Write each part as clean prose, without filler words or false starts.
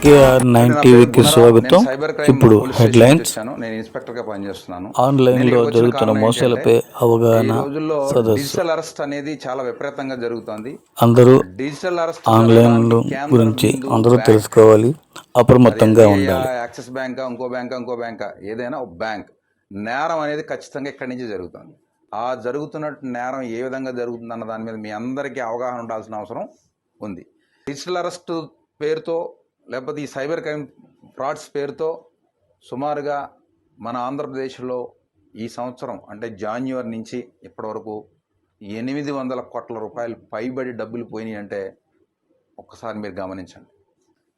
KR9 టీవీకి స్వాగతం. ఇప్పుడు హెడ్లైన్స్. నేను ఇన్స్పెక్టర్ గా పనిచేస్తున్నాను. ఆన్లైన్లో జరుగుతున్న మోసాలపై అవగాహన సదస్సు. డిజిటల్ అరెస్ట్ అనేది చాలా విపరీతంగా జరుగుతోంది. అందరూ డిజిటల్ అరెస్ట్ ఆన్లైన్ గురించి అందరూ తెలుసుకోవాలి, అప్రమత్తంగా ఉండాలి. యాక్సిస్ బ్యాంక్, ఇంకో బ్యాంక్, ఏదైనా ఒక బ్యాంక్ నేరం అనేది ఖచ్చితంగా ఇక్కడి నుంచి జరుగుతుంది. ఆ జరుగుతున్న నేరం ఏ విధంగా జరుగుతుంది అన్న దాని మీద మీ అందరికీ అవగాహన ఉండాల్సిన అవసరం ఉంది. డిజిటల్ అరెస్ట్ పేరుతో లేకపోతే ఈ సైబర్ క్రైమ్ ఫ్రాడ్స్ పేరుతో సుమారుగా మన ఆంధ్రప్రదేశ్లో ఈ సంవత్సరం అంటే జాన్యువరి నుంచి ఇప్పటివరకు 800 కోట్ల రూపాయలు పైబడి డబ్బులు పోయినాయి అంటే ఒక్కసారి మీరు గమనించండి.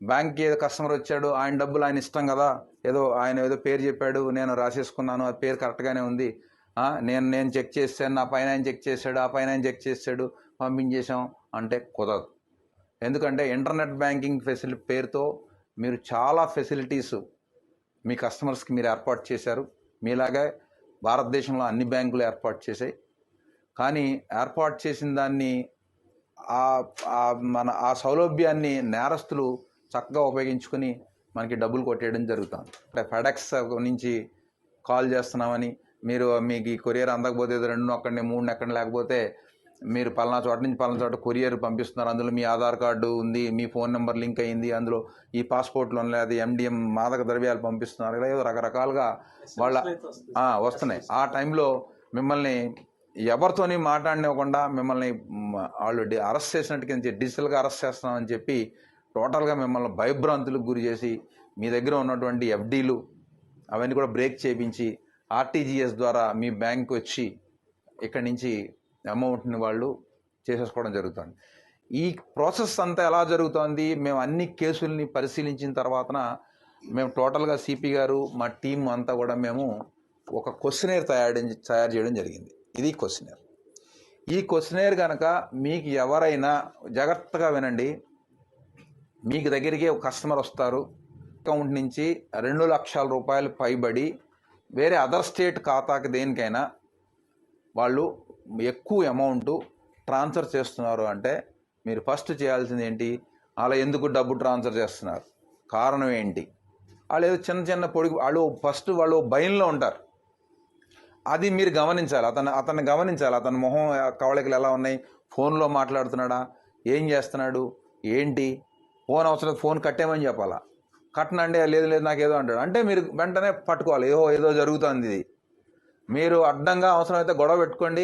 బ్యాంక్కి ఏదో కస్టమర్ వచ్చాడు, ఆయన డబ్బులు ఆయన ఇష్టం కదా, ఆయన ఏదో పేరు చెప్పాడు, నేను రాసేసుకున్నాను, ఆ పేరు కరెక్ట్గానే ఉంది, నేను చెక్ చేశాను, నా పైన ఆయన చెక్ చేశాడు, ఆ పైన ఆయన చెక్ చేశాడు, పంపించేశాం అంటే కుదరదు. ఎందుకంటే ఇంటర్నెట్ బ్యాంకింగ్ ఫెసిలిటీ పేరుతో మీరు చాలా ఫెసిలిటీస్ మీ కస్టమర్స్కి మీరు ఏర్పాటు చేశారు. మీలాగే భారతదేశంలో అన్ని బ్యాంకులు ఏర్పాటు చేశాయి. కానీ ఏర్పాటు చేసిన దాన్ని ఆ సౌలభ్యాన్ని నేరస్తులు చక్కగా ఉపయోగించుకొని మనకి డబ్బులు కొట్టేయడం జరుగుతుంది. అంటే ఫెడెక్స్ నుంచి కాల్ చేస్తున్నామని, మీకు ఈ కొరియర్ అందకపోతే 2 నొక్కండి, 3 నొక్కండి, లేకపోతే మీరు పలానా చోట నుంచి పలానా చోట కొరియర్ పంపిస్తున్నారు, అందులో మీ ఆధార్ కార్డు ఉంది, మీ ఫోన్ నెంబర్ లింక్ అయ్యింది, అందులో ఈ పాస్పోర్ట్లో లేదా MDM మాదక ద్రవ్యాలు పంపిస్తున్నారు, ఇలా ఏదో రకరకాలుగా వాళ్ళ వస్తున్నాయి. ఆ టైంలో మిమ్మల్ని ఎవరితోని మాట్లాడనివ్వకుండా మిమ్మల్ని వాళ్ళు అరెస్ట్ చేసినట్టుగా డిజిటల్గా అరెస్ట్ చేస్తున్నామని చెప్పి టోటల్గా మిమ్మల్ని భయభ్రాంతులకు గురి చేసి మీ దగ్గర ఉన్నటువంటి FDలు అవన్నీ కూడా బ్రేక్ చేయించి RTGS ద్వారా మీ బ్యాంక్ వచ్చి ఇక్కడి నుంచి అమౌంట్ని వాళ్ళు చేసేసుకోవడం జరుగుతుంది. ఈ ప్రాసెస్ అంతా ఎలా జరుగుతుంది? మేము అన్ని కేసుల్ని పరిశీలించిన తర్వాతన మేము టోటల్గా CP గారు మా టీం అంతా కూడా మేము ఒక క్వశ్చనేర్ తయారు చేయడం జరిగింది. ఇది క్వశ్చనేర్. ఈ క్వశ్చనేర్ కనుక మీకు ఎవరైనా జాగ్రత్తగా వినండి, మీకు దగ్గరికి ఒక కస్టమర్ వస్తారు, అకౌంట్ నుంచి 2 లక్షల రూపాయలు పైబడి వేరే అదర్ స్టేట్ ఖాతాకి దేనికైనా వాళ్ళు ఎక్కువ అమౌంట్ ట్రాన్స్ఫర్ చేస్తున్నారు అంటే మీరు ఫస్ట్ చేయాల్సింది ఏంటి? అలా ఎందుకు డబ్బు ట్రాన్స్ఫర్ చేస్తున్నారు, కారణం ఏంటి? వాళ్ళు ఏదో చిన్న వాళ్ళు భయంలో ఉంటారు. అది మీరు గమనించాలి. అతన్ని గమనించాలి. అతని మొహం కవళికలు ఎలా ఉన్నాయి, ఫోన్లో మాట్లాడుతున్నాడా, ఏం చేస్తున్నాడు, ఏంటి, ఫోన్ అవసరం ఫోన్ కట్టేమని చెప్పాలా, కట్టనండి, లేదు నాకేదో అంటాడు అంటే మీరు వెంటనే పట్టుకోవాలి, ఏదో జరుగుతుంది. ఇది మీరు అడ్డంగా అవసరమైతే గొడవ పెట్టుకోండి,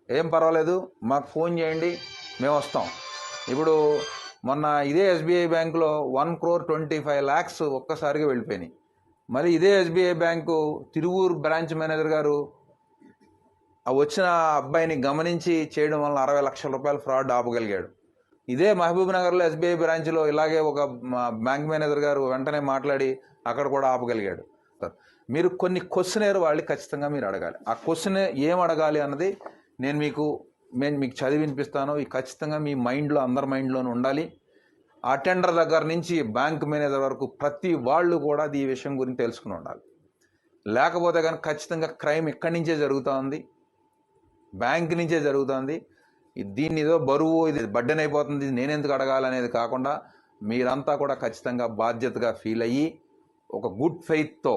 ఏం పర్వాలేదు, మాకు ఫోన్ చేయండి, మేము వస్తాం. ఇప్పుడు మొన్న ఇదే SBI బ్యాంకులో 1,25,00,000 ఒక్కసారిగా వెళ్ళిపోయినాయి. మరి ఇదే SBI bank Tiruvuru branch manager గారు వచ్చిన అబ్బాయిని గమనించి చేయడం వల్ల 60 లక్షల రూపాయలు ఫ్రాడ్ ఆపగలిగాడు. ఇదే మహబూబ్ నగర్లో SBI బ్రాంచ్లో ఇలాగే ఒక బ్యాంక్ మేనేజర్ గారు వెంటనే మాట్లాడి అక్కడ కూడా ఆపగలిగాడు. మీరు కొన్ని క్వశ్చనేర్ వాళ్ళు ఖచ్చితంగా మీరు అడగాలి. ఆ క్వశ్చన్ ఏం అడగాలి అన్నది నేను మీకు చదివి వినిపిస్తాను. ఈ ఖచ్చితంగా మీ మైండ్లో, అందరి మైండ్లోనూ ఉండాలి. అటెండర్ దగ్గర నుంచి బ్యాంక్ మేనేజర్ వరకు ప్రతి వాళ్ళు కూడా ఈ విషయం గురించి తెలుసుకుని ఉండాలి. లేకపోతే కనుక ఖచ్చితంగా క్రైమ్ ఇక్కడి నుంచే జరుగుతుంది, బ్యాంక్ నుంచే జరుగుతుంది. దీన్ని ఏదో బరువు, ఇది బర్డెన్ అయిపోతుంది, ఇది నేనెందుకు అడగాలనేది కాకుండా మీరంతా కూడా ఖచ్చితంగా బాధ్యతగా ఫీల్ అయ్యి ఒక గుడ్ ఫెయిత్తో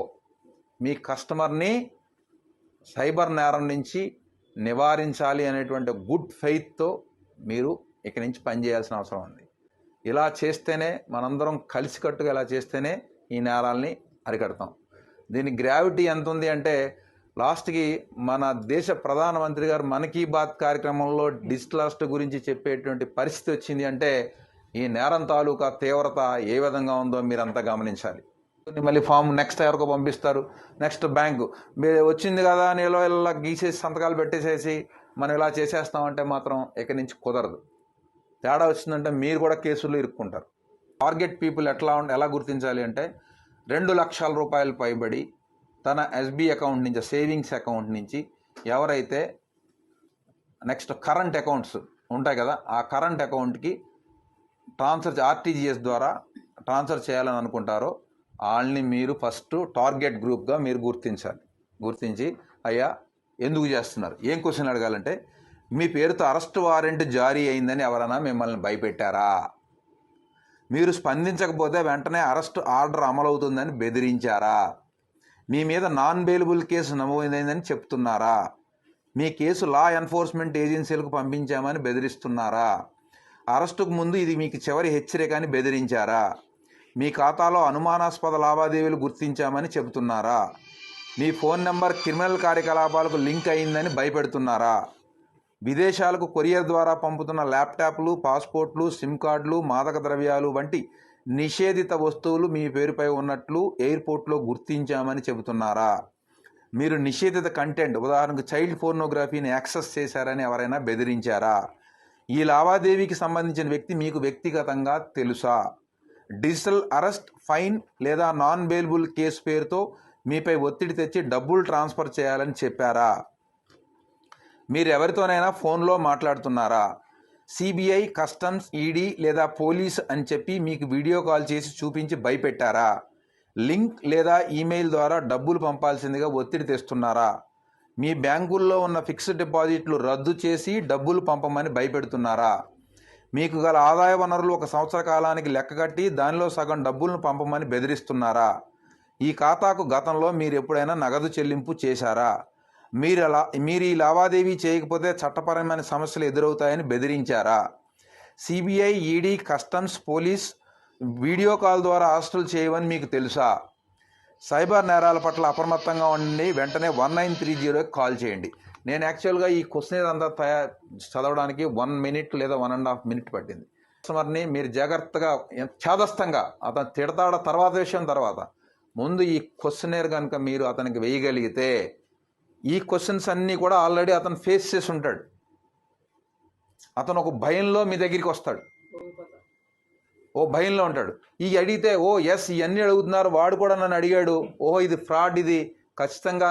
మీ కస్టమర్ని సైబర్ నేరం నుంచి నివారించాలి అనేటువంటి గుడ్ ఫెయిత్తో మీరు ఇక్కడి నుంచి పనిచేయాల్సిన అవసరం ఉంది. ఇలా చేస్తేనే, మనందరం కలిసికట్టుగా ఇలా చేస్తేనే ఈ నేరాల్ని అరికడతాం. దీని గ్రావిటీ ఎంత ఉంది అంటే లాస్ట్కి మన దేశ ప్రధానమంత్రి గారు మన్ కీ బాత్ కార్యక్రమంలో డిజిటల్ అరెస్ట్ గురించి చెప్పేటువంటి పరిస్థితి వచ్చింది అంటే ఈ నేరం తాలూకా తీవ్రత ఏ విధంగా ఉందో మీరంతా గమనించాలి. మళ్ళీ ఫామ్ నెక్స్ట్ ఎవరికో పంపిస్తారు, నెక్స్ట్ బ్యాంకు మీరు వచ్చింది కదా అని ఇలా గీసేసి సంతకాలు పెట్టేసేసి మనం ఇలా చేసేస్తామంటే మాత్రం ఇక్కడి నుంచి కుదరదు. తేడా వచ్చిందంటే మీరు కూడా కేసుల్లో ఇరుక్కుంటారు. టార్గెట్ పీపుల్ ఎలా గుర్తించాలి అంటే 2 లక్షల రూపాయలు పైబడి తన SBI అకౌంట్ నుంచి, సేవింగ్స్ అకౌంట్ నుంచి ఎవరైతే నెక్స్ట్ కరెంట్ అకౌంట్స్ ఉంటాయి కదా, ఆ కరెంట్ అకౌంట్కి RTGS ద్వారా ట్రాన్స్ఫర్ చేయాలని అనుకుంటారో వాళ్ళని మీరు ఫస్ట్ టార్గెట్ గ్రూప్గా మీరు గుర్తించి అయ్యా ఎందుకు చేస్తున్నారు, ఏం క్వశ్చన్ అడగాలంటే మీ పేరుతో అరెస్ట్ వారెంట్ జారీ అయిందని ఎవరైనా మిమ్మల్ని భయపెట్టారా, మీరు స్పందించకపోతే వెంటనే అరెస్ట్ ఆర్డర్ అమలవుతుందని బెదిరించారా? మీ మీద నాన్ బెయిలబుల్ కేసు నమోదైందని చెప్తున్నారా? మీ కేసు లా ఎన్ఫోర్స్మెంట్ ఏజెన్సీలకు పంపించామని బెదిరిస్తున్నారా? అరెస్టుకు ముందు ఇది మీకు చివరి హెచ్చరిక అని బెదిరించారా? మీ ఖాతాలో అనుమానాస్పద లావాదేవీలు గుర్తించామని చెబుతున్నారా? మీ ఫోన్ నెంబర్ క్రిమినల్ కార్యకలాపాలకు లింక్ అయిందని భయపెడుతున్నారా? విదేశాలకు కొరియర్ ద్వారా పంపుతున్న ల్యాప్టాప్లు, పాస్పోర్ట్లు, సిమ్ కార్డులు, మాదక ద్రవ్యాలు వంటి నిషేధిత వస్తువులు మీ పేరుపై ఉన్నట్లు ఎయిర్పోర్ట్లో గుర్తించామని చెబుతున్నారా? మీరు నిషేధిత కంటెంట్, ఉదాహరణకు చైల్డ్ పోర్నోగ్రఫీని యాక్సెస్ చేశారని ఎవరైనా బెదిరించారా? ఈ లావాదేవీకి సంబంధించిన వ్యక్తి మీకు వ్యక్తిగతంగా తెలుసా? డిజిటల్ అరెస్ట్, ఫైన్ లేదా నాన్ బెయిలబుల్ కేసు పేరుతో మీపై ఒత్తిడి తెచ్చి డబ్బులు ట్రాన్స్ఫర్ చేయాలని చెప్పారా? మీరు ఎవరితోనైనా ఫోన్లో మాట్లాడుతున్నారా? సిబిఐ, కస్టమ్స్, ఈడీ లేదా పోలీస్ అని చెప్పి మీకు వీడియో కాల్ చేసి చూపించి భయపెట్టారా? లింక్ లేదా ఈమెయిల్ ద్వారా డబ్బులు పంపాల్సిందిగా ఒత్తిడి తెస్తున్నారా? మీ బ్యాంకుల్లో ఉన్న ఫిక్స్డ్ డిపాజిట్లు రద్దు చేసి డబ్బులు పంపమని భయపెడుతున్నారా? మీకు గల ఆదాయ వనరులు 1 సంవత్సర కాలానికి లెక్కగట్టి దానిలో సగం డబ్బులను పంపమని బెదిరిస్తున్నారా? ఈ ఖాతాకు గతంలో మీరు ఎప్పుడైనా నగదు చెల్లింపు చేశారా? మీరు ఈ లావాదేవీ చేయకపోతే చట్టపరమైన సమస్యలు ఎదురవుతాయని బెదిరించారా? CBI, ED, customs, police video call ద్వారా అరెస్టులు చేయవని మీకు తెలుసా? సైబర్ నేరాల పట్ల అప్రమత్తంగా ఉండి వెంటనే 1930కి కాల్ చేయండి. నేను యాక్చువల్గా ఈ క్వశ్చన్ అంతా చదవడానికి 1 మినిట్ లేదా 1.5 మినిట్ పట్టింది. కస్టమర్ని మీరు జాగ్రత్తగా ఛాదస్తంగా అతను తిడతాడ తర్వాత విషయం తర్వాత, ముందు ఈ క్వశ్చనేర్ కనుక మీరు అతనికి వేయగలిగితే ఈ క్వశ్చన్స్ అన్నీ కూడా ఆల్రెడీ అతను ఫేస్ చేసి ఉంటాడు. అతను ఒక భయంలో మీ దగ్గరికి వస్తాడు, ఓ భయంలో ఉంటాడు. ఈ అడిగితే ఓ ఎస్ ఇవన్నీ అడుగుతున్నారు, వాడు కూడా నన్ను అడిగాడు, ఓహో ఇది ఫ్రాడ్, ఇది ఖచ్చితంగా